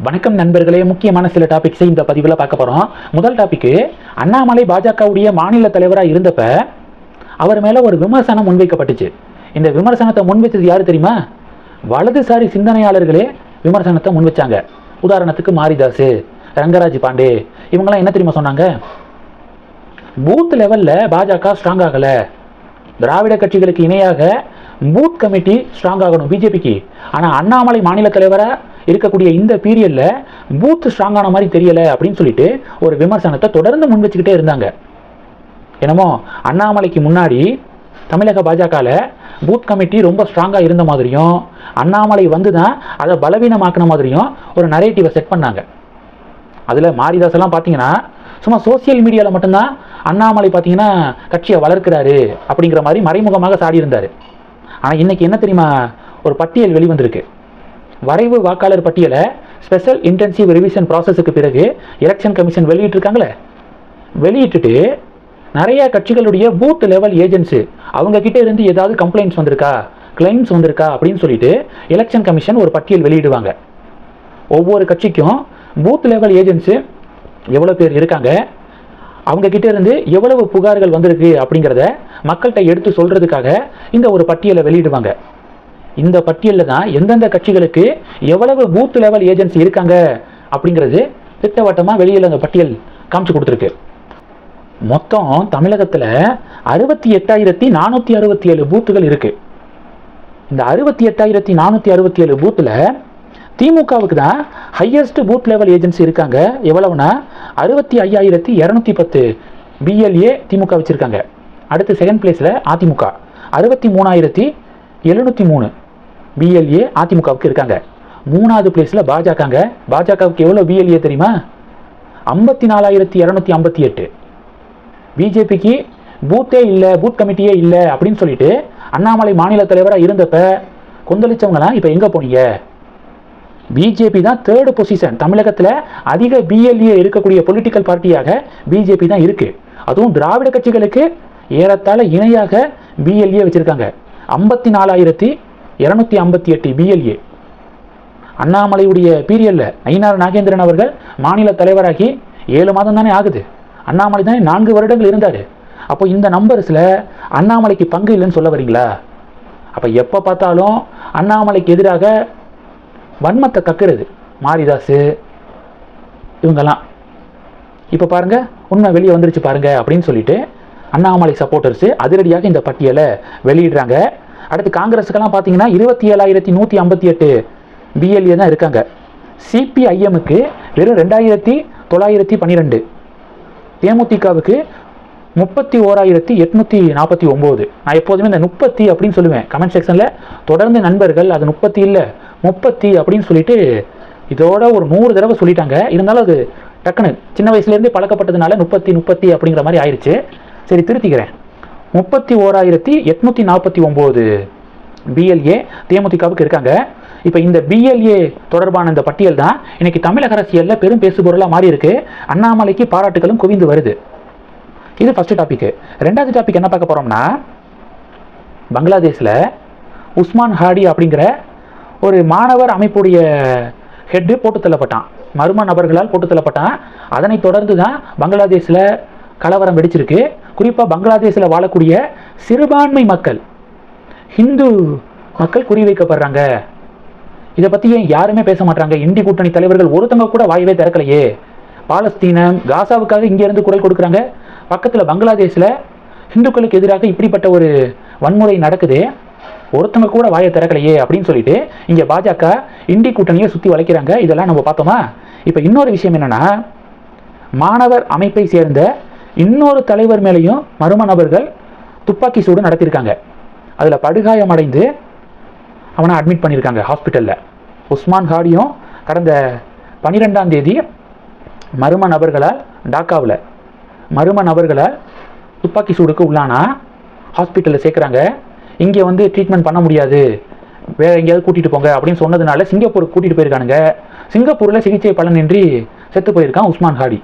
வணக்கம் நண்பர்களே, முக்கியமான சில டாபிக்ஸை இந்த பதிவில் பார்க்க போகிறோம். முதல் டாபிக்கு, அண்ணாமலை பாஜகவுடைய மாநில தலைவராக இருந்தப்ப அவர் மேலே ஒரு விமர்சனம் முன்வைக்கப்பட்டுச்சு. இந்த விமர்சனத்தை முன்வைச்சது யாரு தெரியுமா? வலதுசாரி சிந்தனையாளர்களே விமர்சனத்தை முன்வச்சாங்க. உதாரணத்துக்கு மாரிதாஸ், ரங்கராஜ் பாண்டே, இவங்கெல்லாம் என்ன தெரியுமா சொன்னாங்க? பூத் லெவலில் பாஜக ஸ்ட்ராங் ஆகலை, திராவிட கட்சிகளுக்கு இணையாக பூத் கமிட்டி ஸ்ட்ராங் ஆகணும் பிஜேபிக்கு. ஆனால் அண்ணாமலை மாநில தலைவராக இருக்கக்கூடிய இந்த பீரியட்ல பூத் ஸ்ட்ராங்கான மாதிரி தெரியல அப்படின்னு சொல்லிட்டு ஒரு விமர்சனத்தை தொடர்ந்து முன் வச்சுக்கிட்டே இருந்தாங்க. என்னமோ அண்ணாமலைக்கு முன்னாடி தமிழக பாஜகவில் பூத் கமிட்டி ரொம்ப ஸ்ட்ராங்காக இருந்த மாதிரியும், அண்ணாமலை வந்து தான் அதை பலவீனமாக்கின மாதிரியும் ஒரு நரேட்டிவை செட் பண்ணாங்க. அதில் மாரிதாஸ் எல்லாம் பார்த்தீங்கன்னா சும்மா சோசியல் மீடியாவில் மட்டும்தான் அண்ணாமலை பார்த்தீங்கன்னா கட்சியை வளர்க்கிறாரு அப்படிங்கிற மாதிரி மறைமுகமாக சாடி இருந்தார். ஆனால் இன்னைக்கு என்ன தெரியுமா, ஒரு பட்டியல் வெளிவந்திருக்கு. வரைவு வாக்காளர் பட்டியலை ஸ்பெஷல் இன்டென்சிவ் ரிவிஷன் ப்ராசஸுக்கு பிறகு எலெக்ஷன் கமிஷன் வெளியிட்டிருக்காங்களே, வெளியிட்டுட்டு நிறைய கட்சிகளுடைய பூத் லெவல் ஏஜென்ட்ஸு அவங்க கிட்டே இருந்து ஏதாவது கம்ப்ளைண்ட்ஸ் வந்திருக்கா, கிளைம்ஸ் வந்திருக்கா அப்படின்னு சொல்லிட்டு எலெக்ஷன் கமிஷன் ஒரு பட்டியல் வெளியிடுவாங்க. ஒவ்வொரு கட்சிக்கும் பூத் லெவல் ஏஜென்ட்ஸு எவ்வளோ பேர் இருக்காங்க, அவங்க கிட்ட இருந்து எவ்வளவு புகார்கள் வந்திருக்கு அப்படிங்கிறத மக்கள்கிட்ட எடுத்து சொல்றதுக்காக இந்த ஒரு பட்டியலை வெளியிடுவாங்க. இந்த பட்டியலில் தான் எந்தெந்த கட்சிகளுக்கு எவ்வளவு பூத் லெவல் ஏஜென்சி இருக்காங்க அப்படிங்கிறது திட்டவட்டமாக வெளியில் அந்த பட்டியல் காமிச்சு கொடுத்துருக்கு. மொத்தம் தமிழகத்தில் 68,467 பூத்துகள் இருக்கு. இந்த 68,467 பூத்தில் திமுகவுக்கு தான் ஹையஸ்ட் பூத் லெவல் ஏஜென்சி இருக்காங்க. எவ்வளவுனா 65,210 பிஎல்ஏ திமுக வச்சிருக்காங்க. அடுத்து செகண்ட் பிளேஸில் அதிமுக 63,703 பிஎல்ஏ அதிமுகவுக்கு இருக்காங்க. மூணாவது பிளேஸில் பாஜகங்க. பாஜகவுக்கு எவ்வளோ பிஎல்ஏ தெரியுமா? 54,258. பிஜேபிக்கு பூத்தே இல்லை, பூத் கமிட்டியே இல்லை அப்படின்னு சொல்லிட்டு அண்ணாமலை மாநில தலைவராக இருந்தப்ப கொந்தளிச்சவங்கலாம் இப்போ எங்கே போனீங்க? பிஜேபி தான் தேர்டு பொசிஷன். தமிழகத்தில் அதிக பிஎல்ஏ இருக்கக்கூடிய பொலிட்டிக்கல் பார்ட்டியாக பிஜேபி தான் இருக்கு. அதுவும் திராவிட கட்சிகளுக்கு ஏறத்தாழ இணையாக பிஎல்ஏ வச்சிருக்காங்க. 54,258 பிஎல்ஏ. அண்ணாமலையுடைய பீரியட்ல ஐநார் நாகேந்திரன் அவர்கள் மாநில தலைவராகி 7 மாதம் தானே ஆகுது. அண்ணாமலை தானே 4 வருடங்கள் இருந்தார். அப்போ இந்த நம்பர்ஸில் அண்ணாமலைக்கு பங்கு இல்லைன்னு சொல்ல வரீங்களா? அப்போ எப்போ பார்த்தாலும் அண்ணாமலைக்கு எதிராக வன்மத்தை கக்குறது மாரிதாஸ் இவங்கெல்லாம். இப்போ பாருங்க, உண்மை வெளியே வந்துருச்சு பாருங்க அப்படின்னு சொல்லிட்டு அண்ணாமலை சப்போர்ட்டர்ஸ் அதிரடியாக இந்த பட்டியலை வெளியிடுறாங்க. அடுத்து காங்கிரஸுக்கெல்லாம் பார்த்தீங்கன்னா 27,158 பிஎல்ஏ தான் இருக்காங்க. சிபிஐஎம்முக்கு வெறும் 2,912, தேமுதிகவுக்கு 31,849. நான் எப்போதுமே இந்த 30 அப்படின்னு சொல்லுவேன் கமெண்ட் செக்ஷனில். தொடர்ந்து நண்பர்கள் அது 30 இல்லை 30 அப்படின்னு சொல்லிட்டு இதோட ஒரு 100 தடவை சொல்லிட்டாங்க. இருந்தாலும் அது டக்குன்னு சின்ன வயசுலேருந்தே பழக்கப்பட்டதுனால 30 அப்படிங்கிற மாதிரி ஆயிடுச்சு. சரி, திருத்திக்கிறேன். 31,849 பிஎல்ஏ தேமுதிகவுக்கு இருக்காங்க. இப்போ இந்த பிஎல்ஏ தொடர்பான இந்த பட்டியல் தான் இன்னைக்கு தமிழக அரசியலில் பெரும் பேசுபொருளாக மாறி இருக்கு. அண்ணாமலைக்கு பாராட்டுகளும் குவிந்து வருது. இது ஃபர்ஸ்ட் டாபிக். ரெண்டாவது டாபிக் என்ன பார்க்க போறோம்னா, பங்களாதேஷில் உஸ்மான் ஹாடி அப்படிங்கிற ஒரு மாணவர் அமைப்புடைய ஹெட்டு போட்டு தள்ளப்பட்டான், மர்ம நபர்களால் போட்டு தள்ளப்பட்டான். அதனைத் தொடர்ந்து தான் பங்களாதேஷில் கலவரம் வெடிச்சிருக்கு. குறிப்பாக பங்களாதேஷில் வாழக்கூடிய சிறுபான்மை மக்கள், ஹிந்து மக்கள் குறிவைக்கப்படுறாங்க. இதை பற்றி ஏன் யாருமே பேச மாட்டாங்க? இந்தி கூட்டணி தலைவர்கள் ஒருத்தங்க கூட வாயவே திறக்கலையே. பாலஸ்தீனம் காசாவுக்காக இங்கேருந்து குரல் கொடுக்குறாங்க. பக்கத்தில் பங்களாதேஷில் ஹிந்துக்களுக்கு எதிராக இப்படிப்பட்ட ஒரு வன்முறை நடக்குது, ஒருத்தங்க கூட வாயை திறக்கலையே அப்படின்னு சொல்லிட்டு இங்கே பாஜக இந்தி கூட்டணியை சுற்றி வளைக்கிறாங்க. இதெல்லாம் நம்ம பார்த்தோமா? இப்போ இன்னொரு விஷயம் என்னன்னா, மாணவர் அமைப்பை சேர்ந்த இன்னொரு தலைவர் மேலேயும் மர்ம நபர்கள் துப்பாக்கி சூடு நடத்தியிருக்காங்க. அதில் படுகாயம் அடைந்து அவனை அட்மிட் பண்ணியிருக்காங்க ஹாஸ்பிட்டலில். உஸ்மான் ஹாடியும் கடந்த 12ஆம் தேதி மர்ம நபர்களால் டாக்காவில் துப்பாக்கி சூடுக்கு உள்ளானா ஹாஸ்பிட்டலில் சேர்க்குறாங்க. இங்கே வந்து ட்ரீட்மெண்ட் பண்ண முடியாது, வேற எங்கேயாவது கூட்டிகிட்டு போங்க அப்படின்னு சொன்னதுனால சிங்கப்பூருக்கு கூட்டிகிட்டு போயிருக்கானுங்க. சிங்கப்பூரில் சிகிச்சை பலனின்றி செத்து போயிருக்கான் உஸ்மான் ஹாடி.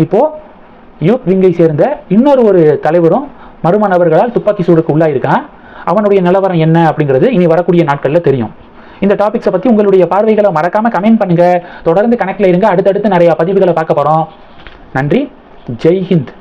இப்போது யூத் விங்கை சேர்ந்த இன்னொரு தலைவரும் மர்ம நபர்களால் துப்பாக்கி சூடுக்கு உள்ளாயிருக்கான். அவனுடைய நிலவரம் என்ன அப்படிங்கிறது இனி வரக்கூடிய நாட்களில் தெரியும். இந்த டாபிக்ஸை பற்றி உங்களுடைய பார்வைகளை மறக்காமல் கமெண்ட் பண்ணுங்கள். தொடர்ந்து கனெக்டில் இருங்க. அடுத்தடுத்து நிறைய பதிவுகளை பார்க்க போகிறோம். நன்றி. ஜெய் ஹிந்த்.